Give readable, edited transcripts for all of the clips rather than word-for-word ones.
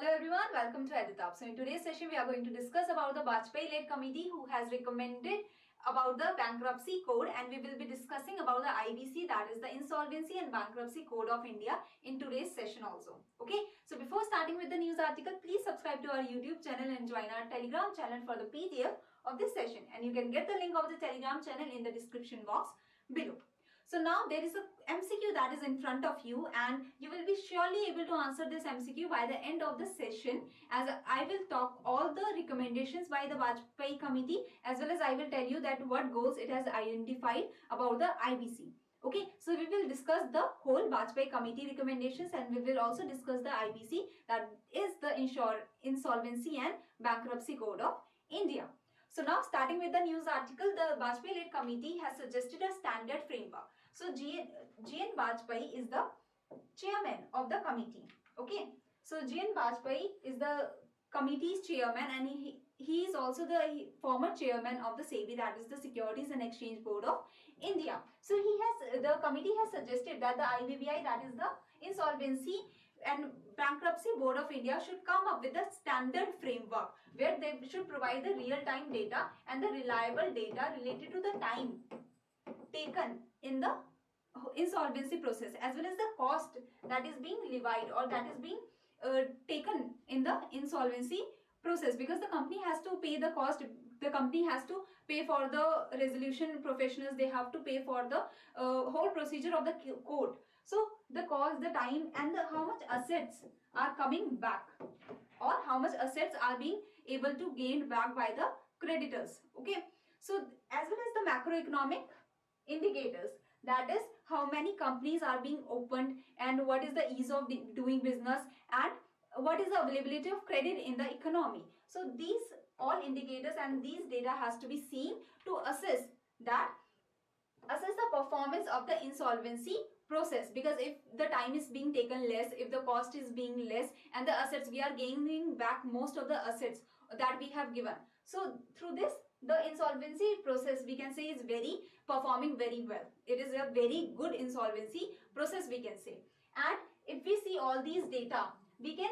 Hello everyone, welcome to EduTop. So in today's session, we are going to discuss about the Bajpayee-led committee who has recommended about the bankruptcy code, and we will be discussing about the IBC, that is the Insolvency and Bankruptcy Code of India, in today's session also. Okay, so before starting with the news article, please subscribe to our YouTube channel and join our Telegram channel for the PDF of this session, and you can get the link of the Telegram channel in the description box below. So now there is a MCQ that is in front of you, and you will be surely able to answer this MCQ by the end of the session, as I will talk all the recommendations by the Bajpayee committee, as well as I will tell you that what goals it has identified about the IBC. Okay, so we will discuss the whole Bajpayee committee recommendations, and we will also discuss the IBC, that is the Insolvency and Bankruptcy Code of India. So now starting with the news article, the Bajpayee-led committee has suggested a standard framework. So G.N. Bajpayee is the chairman of the committee. Okay. So G.N. Bajpayee is the committee's chairman, and he is also the former chairman of the SEBI, that is the Securities and Exchange Board of India. So the committee has suggested that the IBBI, that is the Insolvency and Bankruptcy Board of India, should come up with a standard framework where they should provide the real-time data and the reliable data related to the time taken in the insolvency process, as well as the cost that is being levied or that is being taken in the insolvency process, because the company has to pay the cost. The company has to pay for the resolution professionals, they have to pay for the whole procedure of the court. So the cost, the time, and how much assets are coming back, or how much assets are being able to gain back by the creditors. Okay, so as well as the macroeconomic indicators, that is how many companies are being opened, and what is the ease of doing business, and what is the availability of credit in the economy. So these all indicators and these data has to be seen to assess the performance of the insolvency process, because if the time is being taken less, if the cost is being less, and the assets, we are gaining back most of the assets that we have given. So through this, the insolvency process, we can say, is performing very well. It is a very good insolvency process, we can say. And if we see all these data, we can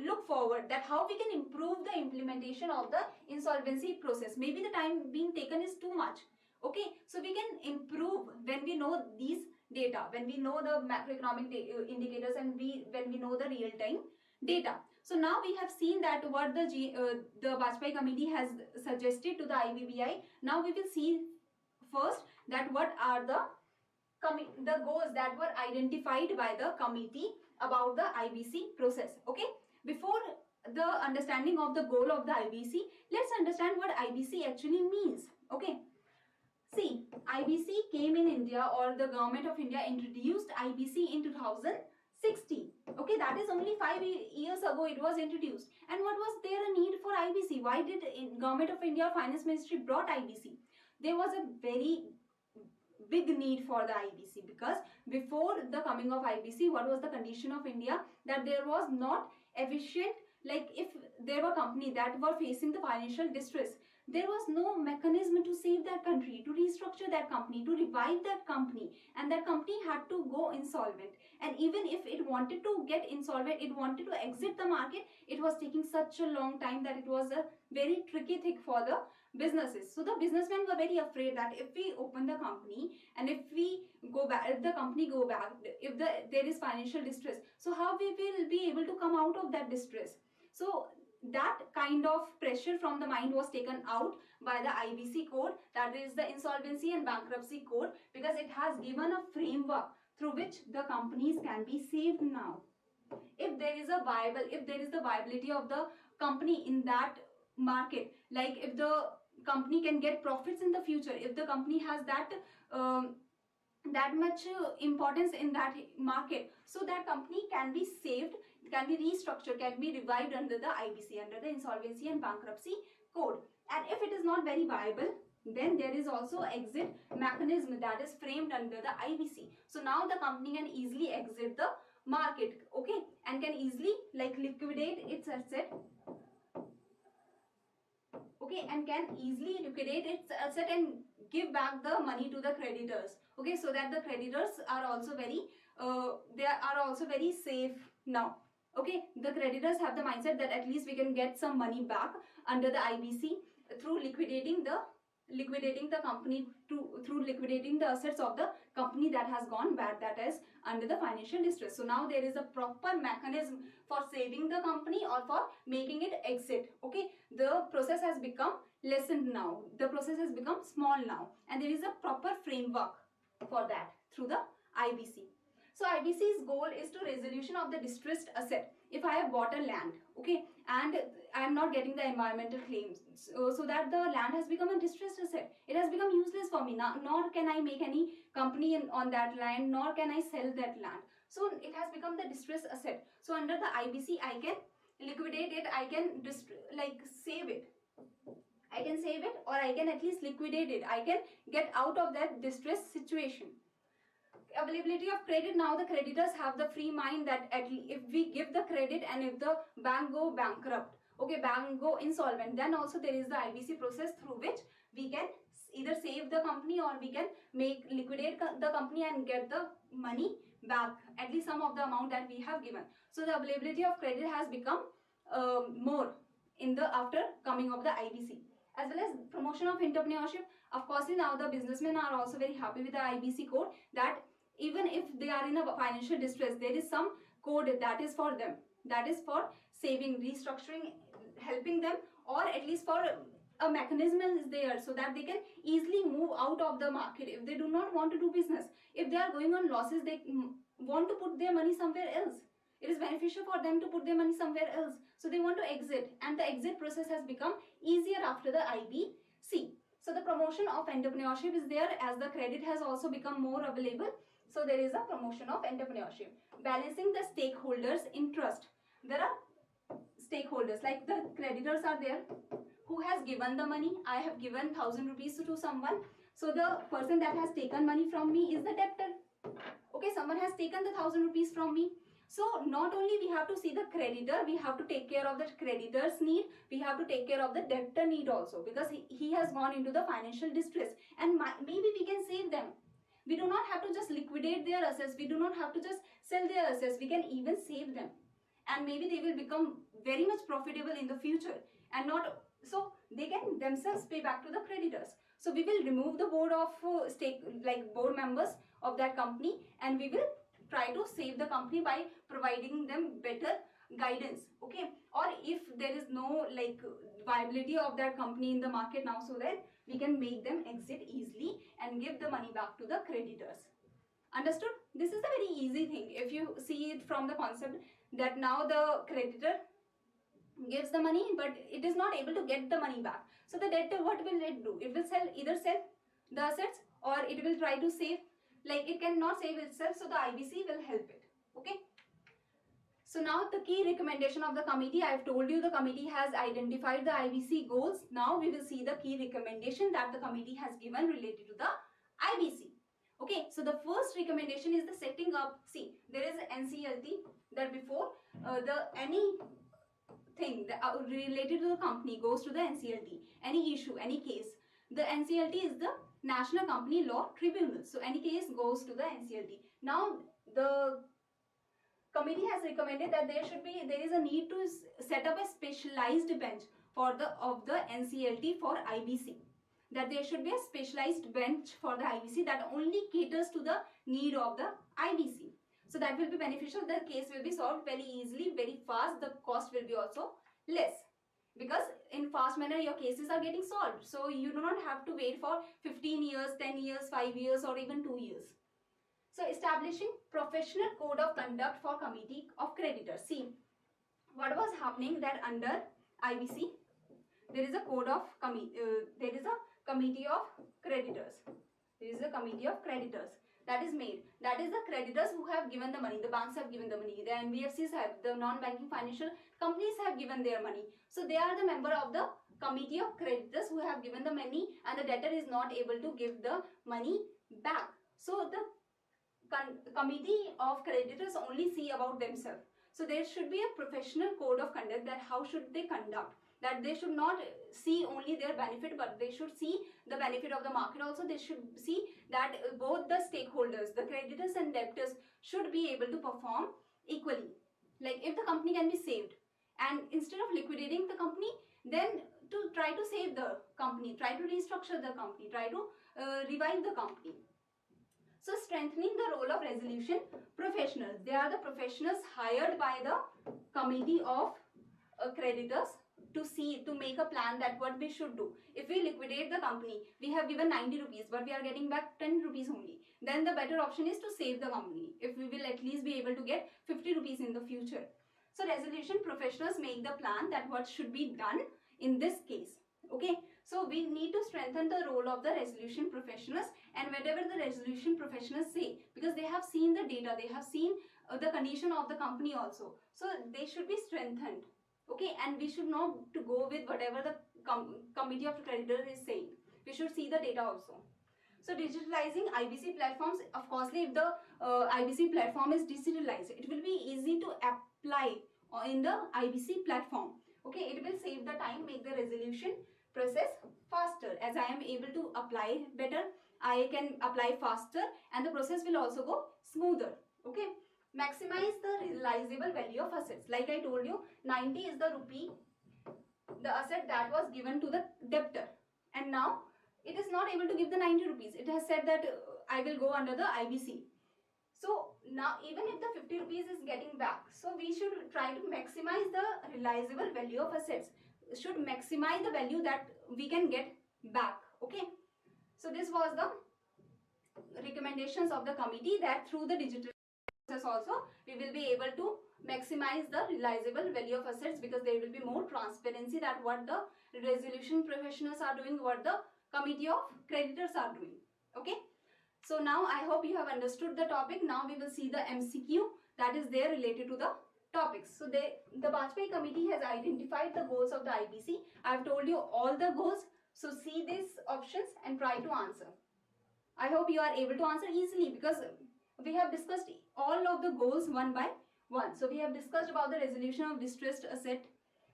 look forward that how we can improve the implementation of the insolvency process. Maybe the time being taken is too much. Okay, so we can improve when we know these data, when we know the macroeconomic indicators, and when we know the real-time data. So now we have seen that what the Bajpayee committee has suggested to the IBBI. Now we will see first that what are the goals that were identified by the committee about the IBC process. Okay, before the understanding of the goal of the IBC, let's understand what IBC actually means. Okay, see, IBC came in India, or the government of India introduced IBC in 2016. Okay, that is only 5 years ago it was introduced. And what was there a need for IBC? Why did government of India Finance Ministry brought IBC? There was a very big need for the IBC, because before the coming of IBC, what was the condition of India? That there was not efficient, like if there were companies that were facing the financial distress, there was no mechanism to save that country, to restructure that company, to revive that company, and that company had to go insolvent. And even if it wanted to get insolvent, it wanted to exit the market, it was taking such a long time that it was a very tricky thing for the businesses. So the businessmen were very afraid that if we open the company, and if we go back, if the company go back, if there is financial distress, so how we will be able to come out of that distress? So that kind of pressure from the mind was taken out by the IBC code, that is the Insolvency and Bankruptcy Code, because it has given a framework through which the companies can be saved now. If there is the viability of the company in that market, like if the company can get profits in the future, if the company has that much importance in that market, so that company can be saved, can be restructured, can be revived under the IBC, under the Insolvency and Bankruptcy Code. And if it is not very viable, then there is also exit mechanism that is framed under the IBC. So now the company can easily exit the market, okay, and can easily like liquidate its asset, okay, and can easily liquidate its asset and give back the money to the creditors, okay, so that the creditors are also very safe now. Okay, the creditors have the mindset that at least we can get some money back under the IBC through liquidating the company, through liquidating the assets of the company that has gone bad, that is under the financial distress. So now there is a proper mechanism for saving the company or for making it exit. Okay, the process has become lessened now, the process has become small now, and there is a proper framework for that through the IBC. So IBC's goal is to resolution of the distressed asset. If I have bought a land, okay, and I am not getting the environmental claims, so that the land has become a distressed asset, it has become useless for me now, nor can I make any company on that land, nor can I sell that land. So it has become the distressed asset. So under the IBC, I can liquidate it, I can save it. I can save it, or I can at least liquidate it. I can get out of that distressed situation. Availability of credit, now the creditors have the free mind that if we give the credit and if the bank go bankrupt, okay, bank go insolvent, then also there is the IBC process through which we can either save the company or we can liquidate the company and get the money back, at least some of the amount that we have given. So the availability of credit has become more in the after coming of the IBC. As well as promotion of entrepreneurship, of course now the businessmen are also very happy with the IBC code, that even if they are in a financial distress, there is some code that is for them, that is for saving, restructuring, helping them, or at least for a mechanism is there so that they can easily move out of the market if they do not want to do business. If they are going on losses, they want to put their money somewhere else. It is beneficial for them to put their money somewhere else, so they want to exit, and the exit process has become easier after the IBC. So the promotion of entrepreneurship is there, as the credit has also become more available. So there is a promotion of entrepreneurship. Balancing the stakeholders' interest. There are stakeholders, like the creditors are there who has given the money. I have given 1,000 rupees to someone. So the person that has taken money from me is the debtor. Okay, someone has taken the 1,000 rupees from me. So not only we have to see the creditor, we have to take care of the creditor's need, we have to take care of the debtor need also, because he has gone into the financial distress, and maybe we can save them. We do not have to just liquidate their assets, we do not have to just sell their assets, we can even save them, and maybe they will become very much profitable in the future, and not so they can themselves pay back to the creditors. So we will remove the board of board members of that company, and we will try to save the company by providing them better guidance. Okay, or if there is no viability of that company in the market now, so that we can make them exit easily and give the money back to the creditors. Understood? This is a very easy thing if you see it from the concept that now the creditor gives the money but it is not able to get the money back. So the debtor, what will it do? It will either sell the assets, or it will try to save. It cannot save itself, so the IBC will help it. Okay. So now the key recommendation of the committee, I have told you the committee has identified the IBC goals. Now we will see the key recommendation that the committee has given related to the IBC. Okay, so the first recommendation is the setting up. See, there is NCLT, that before any thing related to the company goes to the NCLT. Any issue, any case, the NCLT is the National Company Law Tribunal. So any case goes to the NCLT. Now the committee has recommended that there is a need to set up a specialized bench for the NCLT for IBC. That there should be a specialized bench for the IBC that only caters to the need of the IBC. So that will be beneficial. The case will be solved very easily, very fast. The cost will be also less, because in fast manner your cases are getting solved. So you do not have to wait for 15 years, 10 years, 5 years, or even 2 years. So establishing professional code of conduct for committee of creditors. See, what was happening that under IBC, there is a code of there is a committee of creditors. There is a committee of creditors that is made. That is the creditors who have given the money. The banks have given the money. The NBFCs have, the non-banking financial companies have given their money. So they are the member of the committee of creditors who have given the money, and the debtor is not able to give the money back. So the committee of creditors only see about themselves. So there should be a professional code of conduct, that how should they conduct, that they should not see only their benefit, but they should see the benefit of the market also. They should see that both the stakeholders, the creditors and debtors, should be able to perform equally. like if the company can be saved, and instead of liquidating the company, then to try to save the company, try to restructure the company, try to revive the company. So strengthening the role of resolution professionals. They are the professionals hired by the committee of creditors to make a plan that what we should do. If we liquidate the company, we have given 90 rupees, but we are getting back 10 rupees only. Then the better option is to save the company, if we will at least be able to get 50 rupees in the future. So resolution professionals make the plan that what should be done in this case. Okay, so we need to strengthen the role of the resolution professionals, and whatever the resolution professionals say, because they have seen the data, they have seen the condition of the company also, so they should be strengthened. Okay, and we should not to go with whatever the committee of creditors is saying. We should see the data also. So digitalizing IBC platforms, of course, if the IBC platform is digitalized, it will be easy to apply in the IBC platform. Okay, it will save the time, make the resolution process faster. As I am able to apply better, I can apply faster, and the process will also go smoother. Okay, maximize the realizable value of assets. Like I told you, 90 is the rupee, the asset that was given to the debtor, and now it is not able to give the 90 rupees. It has said that I will go under the IBC. So now even if the 50 rupees is getting back, so we should try to maximize the realizable value of assets, should maximize the value that we can get back. Okay, so this was the recommendations of the committee, that through the digital process also we will be able to maximize the realizable value of assets, because there will be more transparency that what the resolution professionals are doing, what the committee of creditors are doing. Okay, so now I hope you have understood the topic. Now we will see the MCQ that is there related to the topics. So the Bajpai committee has identified the goals of the IBC. I have told you all the goals, so see these options and try to answer. I hope you are able to answer easily, because we have discussed all of the goals one by one. So we have discussed about the resolution of distressed asset.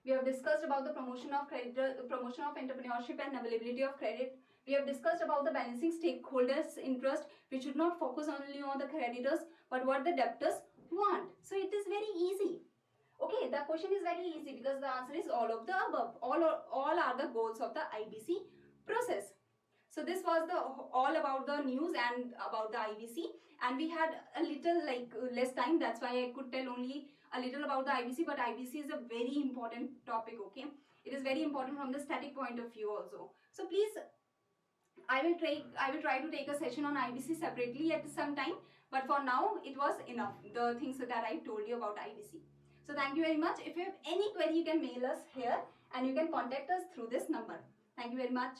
We have discussed about the promotion of entrepreneurship and availability of credit. We have discussed about the balancing stakeholders' interest. We should not focus only on the creditors, but what the debtors want. So it is very easy. Okay, the question is very easy, because the answer is all of the above. All are the goals of the IBC process. So this was the all about the news and about the IBC, and we had a little less time. That's why I could tell only a little about the IBC, but IBC is a very important topic. Okay, it is very important from the static point of view also. So please, I will try to take a session on IBC separately at some time, but for now it was enough, the things that I told you about IBC. So thank you very much. If you have any query, you can mail us here, and you can contact us through this number. Thank you very much.